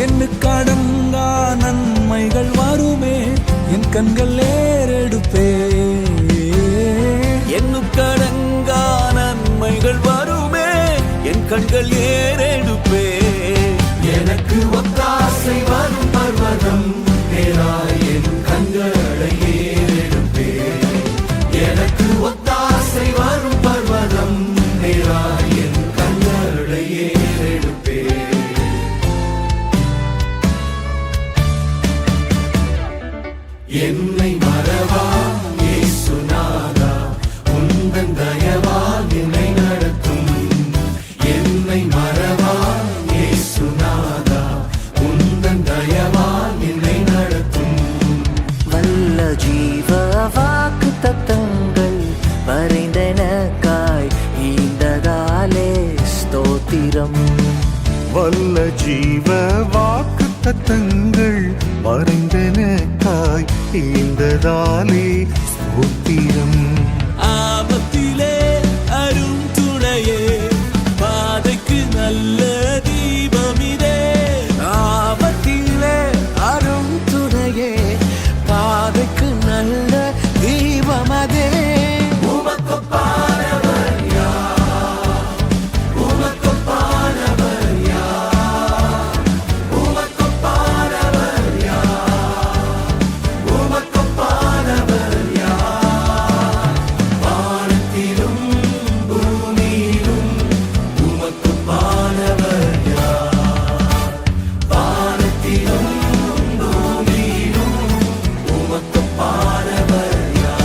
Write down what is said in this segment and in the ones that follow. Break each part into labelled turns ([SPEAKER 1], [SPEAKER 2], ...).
[SPEAKER 1] எண்ணுக்கடங்கா நன்மைகள் வருமே, என் கண்கள் ஏறெடுப்பே. எண்ணுக்கடங்கா நன்மைகள் வருமே, என் கண்கள் ஏறெடுப்பே. எனக்கு ஒத்தாசை வரும் பர்வதம் நேராய் என் கண்களை ஏறெடுப்பே. எனக்கு ஒத்தாசை வரும் பர்வதம் நேராய் என் கண்களை ஏறெடுப்பே. என்னை மறவா இயேசுநாதா, உந்தன் தயவால் என்னை நடத்தும். என்னை மறவா இயேசுநாதா, உந்தன் தயவால் என்னை நடத்தும்.
[SPEAKER 2] வல்ல ஜீவ வாக்கு தத்தங்கள் வரைந்தனக்காய் ஈந்ததாலே ஸ்தோத்திரம்.
[SPEAKER 3] வல்ல ஜீவ வாக்கு தத்தங்கள் வரைந்தனக்காய் ஈந்ததாலே ஸ்தோத்திரம்.
[SPEAKER 1] ஆபத்திலே அரும் துணையே, பாதைக்கு நல்ல தீபமிதே.
[SPEAKER 2] ஆபத்திலே அரும் துணையே, பாதைக்கு நல்ல தீபமதே.
[SPEAKER 1] உமக்கொப்பானவர் யார்? உமக்கொப்பானவர் யார்? உமக்கொப்பானவர் யார்? உமக்கொப்பானவர் யார்? வானத்திலும் பூமியிலும் உமக்கொப்பானவர் யார்? வானத்திலும் பூமியிலும் உமக்கொப்பானவர் யார்?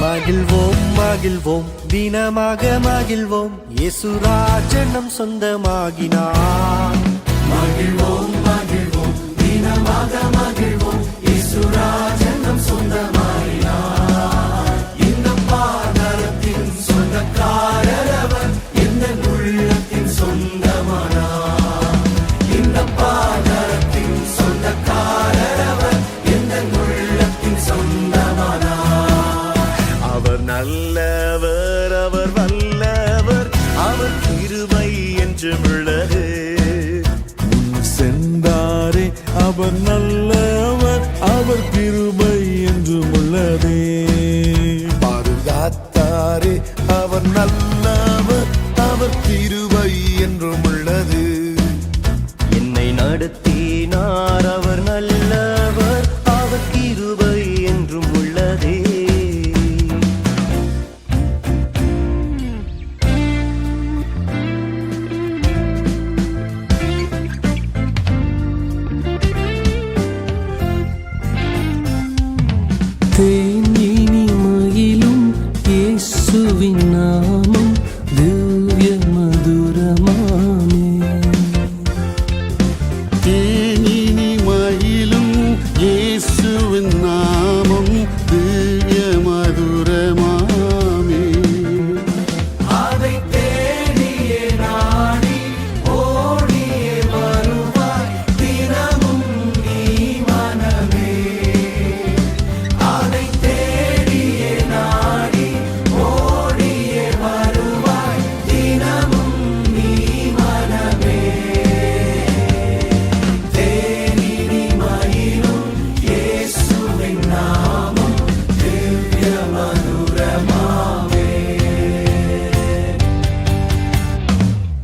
[SPEAKER 2] மகிழ்வோம் மகிழ்வோம் தினமாக மகிழ்வோம், இயேசுராஜன் நம் சொந்தமாகினார்.
[SPEAKER 1] மகிழ்வோம் மகிழ்வோம் தினமாக மகிழ்வோம், இயேசுராஜன் நம் சொந்தமாயினார். இந்த பாதரத்தின் சொந்தக்காரர் அவர், எந்த உள்ளத்தின் சொந்தமானார். இந்த பாதரத்தின் சொந்தக்காரர் அவர், எந்த உள்ளத்தின் சொந்தமானார்.
[SPEAKER 3] அவர் நல்லவர், அவர் வல்லவர், அவர் கிருபை என்றும் உள்ளது.
[SPEAKER 1] சென்றாரே அவர் நல்லவர், அவர் கிருபை என்றும் உள்ளதே.
[SPEAKER 3] பாதுகாத்தாரே அவர் நல்லவர், அவர் கிருபை என்றும் உள்ளது.
[SPEAKER 2] என்னை நடத்தினார் அவர் நல்லவர், அவர் கிருபை என்றும் உள்ளதே.
[SPEAKER 1] தேனினிமையிலும் இயேசுவின் நாமம் திவ்ய மதுரமாமே.
[SPEAKER 3] தேனினிமையிலும் இயேசுவின் நாமம் திவ்ய மதுரமாமே.
[SPEAKER 1] அதை தேடியே நாடி ஓடியே வருவாய் தினமும் நீ மனமே. அதை தேடியே நாடி ஓடியே வருவாய் தினமும் நீ மனமே. தேனினிமையிலும் இயேசுவின் நாமம் திவ்ய மதுரமாமே.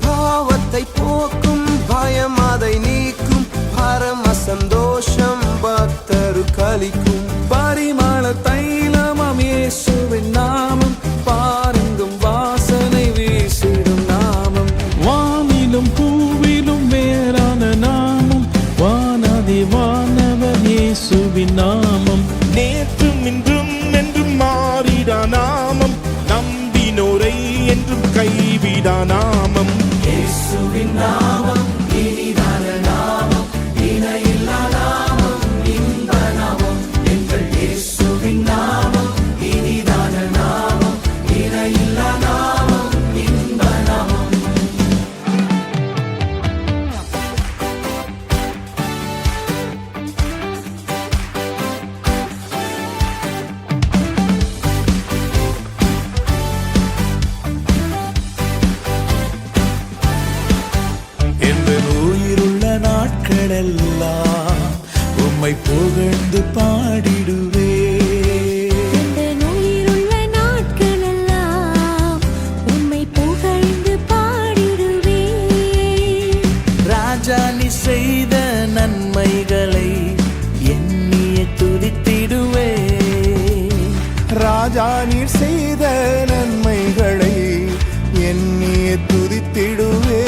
[SPEAKER 4] பாவத்தை போக்கும் பயம் அதை நீக்கும், பரம சந்தோஷம் பக்தரு கலிக்கும்.
[SPEAKER 1] பரிமள தைலமாம் இயேசுவின் நாமம், பாருங்கும் வாசனை வீசிடும் நாமம். வானிலும் பூவிலும் மேலான நாமம், வானதி வானவர் இயேசுவின் நாமம்.
[SPEAKER 5] நேற்றும் இன்றும் என்றும் மாறிடா நாமம், நம்பினோரை என்றும் கைவிடா நாமம்.
[SPEAKER 1] இயேசுவின் நாமம் இனிதான நாமம், இணையில்லா நாமம், இன்ப நாமம், செய்த நன்மைகளை எண்ணிய துதித்திடுவே.
[SPEAKER 3] ராஜா நீர் செய்த நன்மைகளை எண்ணிய துதித்திடுவே.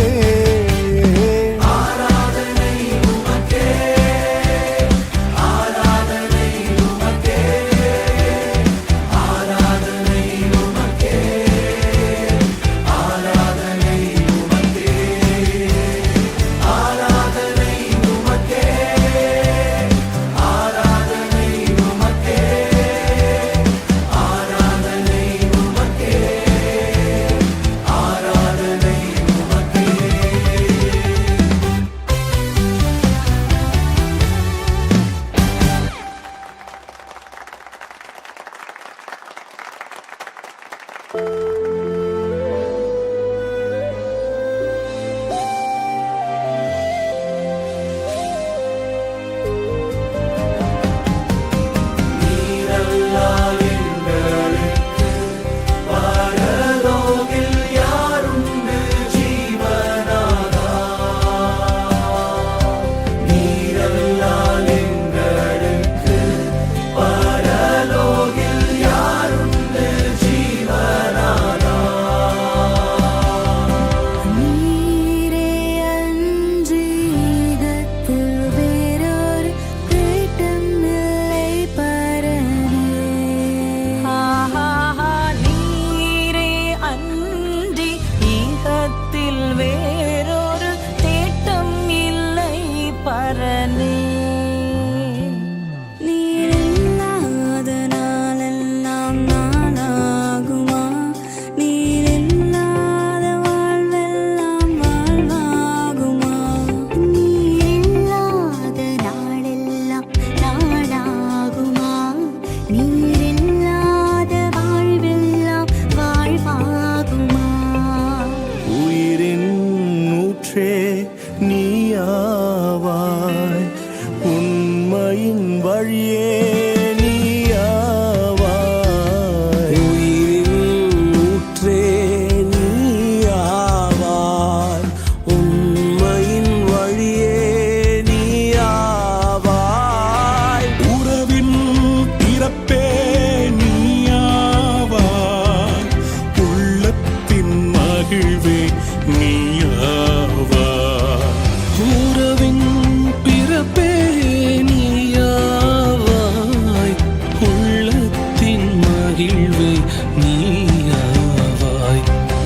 [SPEAKER 3] நீயாவாய் உண்மையின் வழியே நீயாவாய்
[SPEAKER 1] உயிரின் ஊற்றே நீயாவாய் உண்மையின் வழியே நீயாவாய்
[SPEAKER 5] உறவின் பிறப்பே நீயாவாய் உள்ளத்தின் மகிழ்வே நீயாவாய்
[SPEAKER 1] உறவின் பிறப்பே நீயாவாய் உள்ளத்தின் மகிழ்வே நீயாவாய்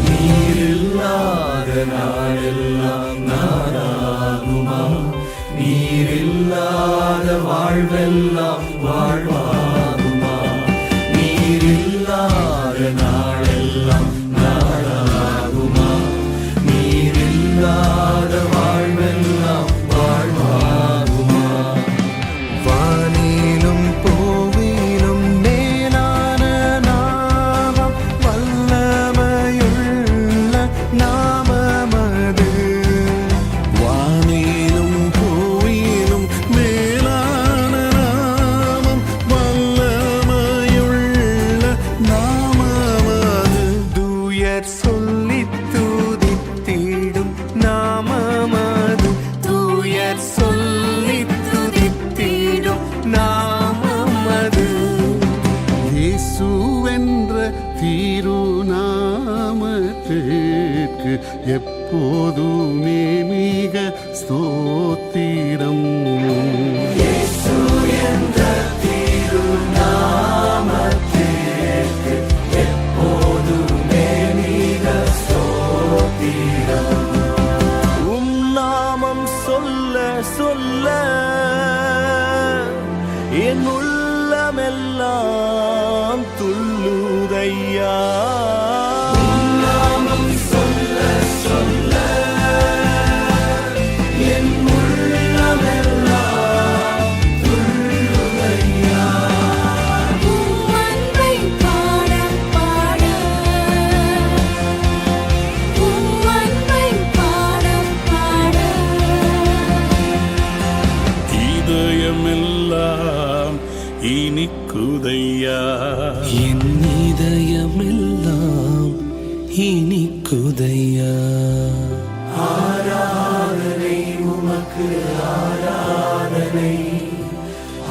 [SPEAKER 1] நீரில்லாத நாளெல்லாம் நானாகுமா நீரில்லாத வாழ்வெல்லாம் வாழ்வாகுமா நீரில்லாத நாளெல்லாம் நானாகுமா நீரில்லாத வாழ்வெல்லாம் வாழ்வாகுமா
[SPEAKER 3] வானிலும் பூவிலும் மேலான நாமம் வல்லமையுள்ள நாமமது.
[SPEAKER 1] வானிலும் பூவிலும் மேலான நாமம் வல்லமையுள்ள நாமமது.
[SPEAKER 3] தூயர் சொல்லித் துதித்திடும் நாமமது. தூயர் சொல்லித் துதித்திடும் நாமமது. இயேசுவென்ற திருநாமத்திற்கு எப்போதுமே மிக ஸ்தோத்திரம்.
[SPEAKER 1] உம் நாமம் சொல்ல சொல்ல என் உள்ளமெல்லாம் துள்ளுதையா. நாமம் சொல்ல சொல்ல என் உள்ளமெல்லாம் துள்ளுதையா.
[SPEAKER 6] உம்மன்பை பாட பாட உம்மன்பை பாட பாட
[SPEAKER 5] இதயமெல்லாம் இனிக்குதையா
[SPEAKER 1] என் இதயமெல்லாம் இனிக்குதையா. ஆராதனை உமக்கு உமக்கு ஆராதனை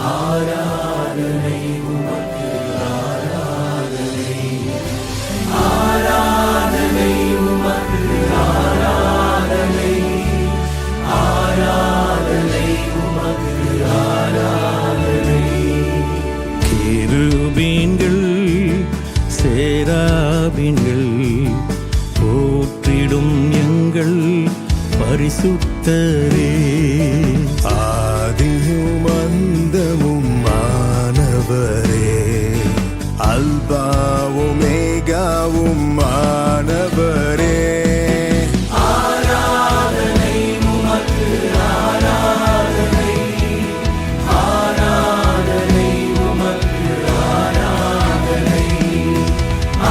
[SPEAKER 1] ஆராதனை உமக்கு ஆராதனை ஆராதனை உமக்கு ஆராதனை ஆராதனை உமக்கு ஆராதனை
[SPEAKER 2] கேருபீன்கள் சேராபீன்கள் போற்றிடும் எங்கள் பரிசுத்தரே
[SPEAKER 3] ஆதியும் அந்தமும் மாணவரே அல்பாவும் மேகாவும் மாணவரே
[SPEAKER 1] ஆராதனை உமக்கு ஆராதனை ஆராதனை உமக்கு ஆராதனை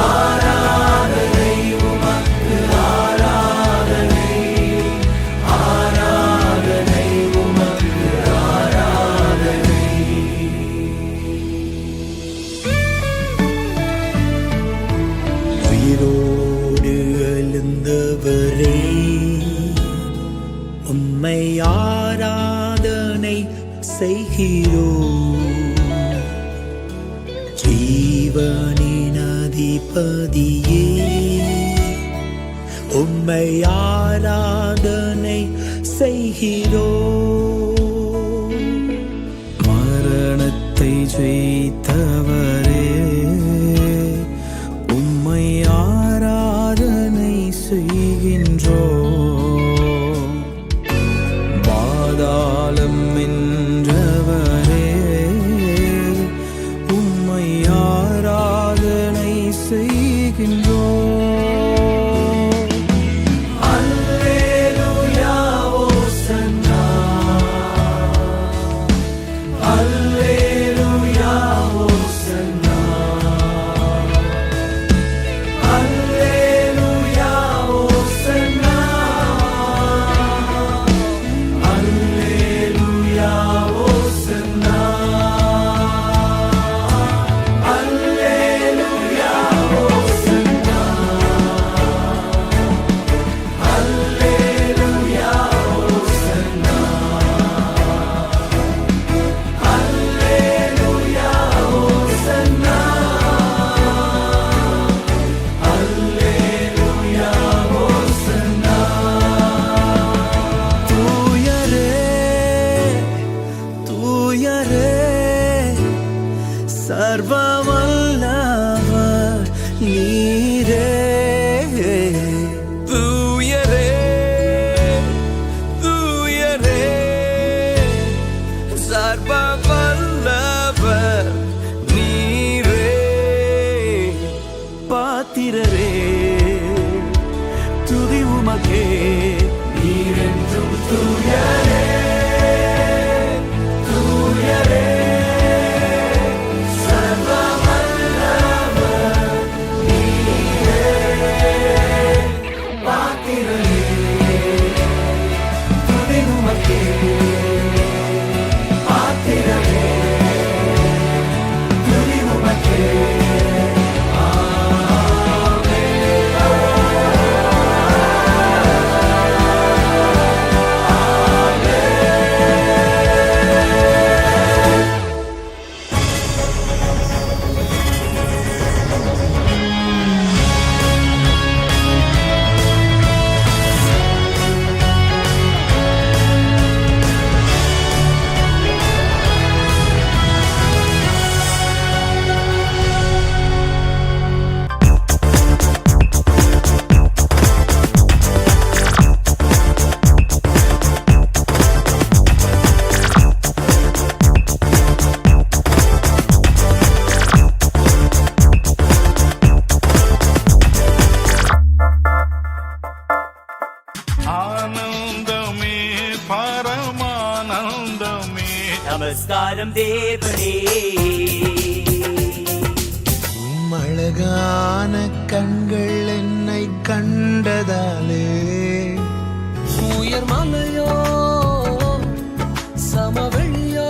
[SPEAKER 1] ஆராதனை உமக்கு ஆராதனை ஆராதனை உமக்கு ஆராதனை
[SPEAKER 2] உயிரோடு எழுந்தவரே உம்மை ஆராதனை செய்கிறோம் ஜீவனின் அதிபதியே உம்மை ஆராதனை செய்கிறோம் மரணத்தை ஜெயித்தவரே உம்மை ஆராதனை செய்கின்றோம் பாதாளம் வென்றவரே உம்மை ஆராதனை செய்கின்றோம்
[SPEAKER 1] அல்லேலூயா ஓசன்னா அல்லேலூயா ஓசன்னா அல்லேலூயா ஓசன்னா அல்லேலூயா ஓசன்னா அல்லேலூயா ஓசன்னா அல்லேலூயா ஓசன்னா அல்லேலூயா ஓசன்னா அல்லேலூயா ஓசன்னா
[SPEAKER 2] தூயரே தூயரே சர்வ வல்லவர் நீரே தூயரே தூயரே சர்வ வல்லவர் நீரே பாத்திரரே துதி உமக்கே
[SPEAKER 1] நீரென்றும் தூயரே தூயரே சர்வ வல்லவர் நீரே பாத்திரரே துதி உமக்கே பாத்திரரே துதி உமக்கே
[SPEAKER 5] ஆனந்தமே பரமானந்தமே
[SPEAKER 2] நமஸ்காரம் தேவனே
[SPEAKER 3] அழகான கண்கள் என்னை கண்டதாலே
[SPEAKER 2] உயர் மலையோ சமவெளியோ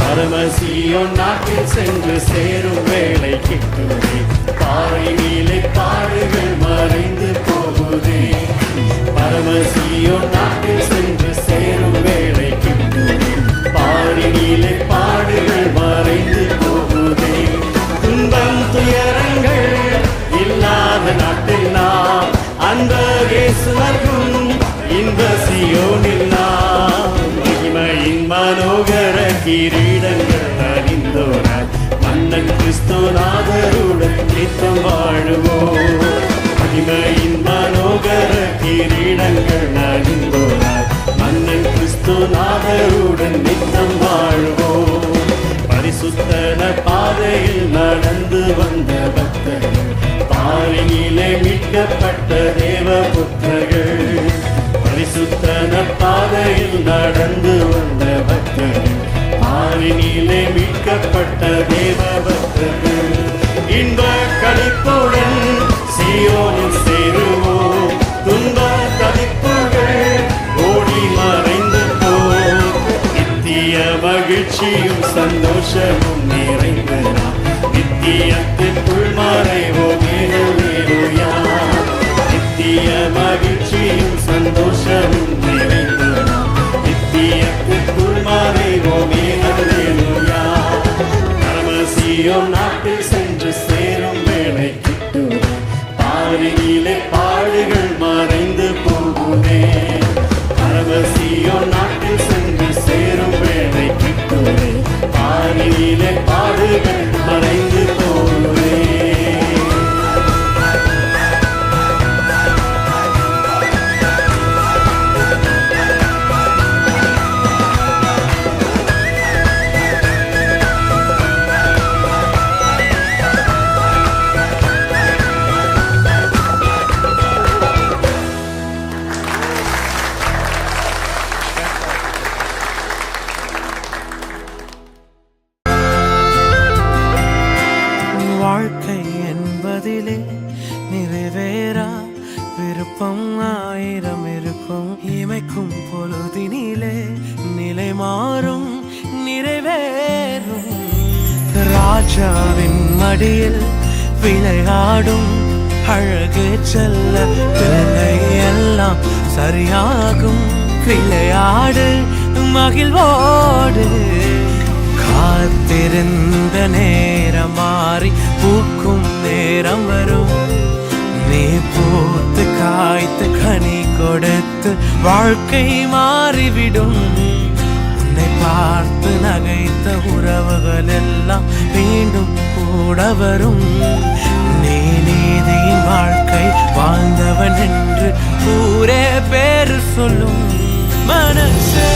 [SPEAKER 2] பரமசியோன் நாட்டில் சென்று சேரும் வேளை கிட்டுதே, பாறையிலே பாடுகள் மறைந்து போகுதே. பரமசியோன் நாட்டில் சென்று சேரும் வேளை கிட்டுதே, பாறையிலே பாடுகள் மறைந்து போகுதே. துன்பம் துயரங்கள் இல்லாத நாட்டில் நாம் அந்த இயேசுவர்க்கும் இந்த சியோனில் நாம் மகிமையின் மனோகர கிரீடங்கள் அணிந்தோராய் மன்னன் கிறிஸ்துநாதருடன் நித்தம் வாழுவோம். மகிமையின் மனோகர கிரீடங்கள் அணிந்தோராய் மன்னன் கிறிஸ்துநாதருடன் நித்தம் வாழுவோம். பரிசுத்தன பாதையில் நடந்து வந்த பக்தர்கள், பாறையிலே மீட்கப்பட்ட தேவ புத்திரர்கள். பரிசுத்தன பாதையில் நடந்து வந்த பக்தர்கள், பாறையிலே மீட்கப்பட்ட தேவ பக்தர்கள். இன்ப களிப்புடன் சீயோனில் சேருவோம், துன்ப தவிப்புகள் ஓடி மறைந்து போம். நித்திய மகிழ்ச்சியும் சந்தோஷமும் நிறைந்து நாம் நித்தியத்திற்குள் மறைவோம். ஹல்லேலூயா. நித்திய மகிழ்ச்சியும் சந்தோஷமும் நிறைந்து நாம் நித்தியத்திற்குள் மறைவோம். ஹல்லேலூயா. பரமசியோன் நாட்டில் சென்று சேரும் வேளை கிட்டுதே, பாறையிலே பாடுகள் மறைந்து போகுதே. பரமசியோன் நாட்டில் சென்று சேரும் வேளை கிட்டுதே, பாறையிலே பாடுகள் மறைந்து போகுதே.
[SPEAKER 7] வாழ்க்கை என்பதிலே நிறைவேறா விருப்பம் ஆயிரம் இருக்கும். இமைக்கும் பொழுதினிலே நிலை மாறும் நிறைவேறும். ராஜாவின் மடியில் விளையாடும் அழகு செல்ல பிள்ளை எல்லாம் சரியாகும். விளையாடு மகிழ்வோடு, காத்திருந்த நேரம் மாறி பூக்கும் நேரம் வரும். நீ பூத்து காய்த்து கனி கொடுத்து வாழ்க்கை மாறிவிடும். உன்னை பார்த்து நகைத்த உறவுகள் எல்லாம் மீண்டும் கூட வரும். நீ நீதியின் வாழ்க்கை வாழ்ந்தவன் என்று ஊரே பேரு சொல்லும். மனசே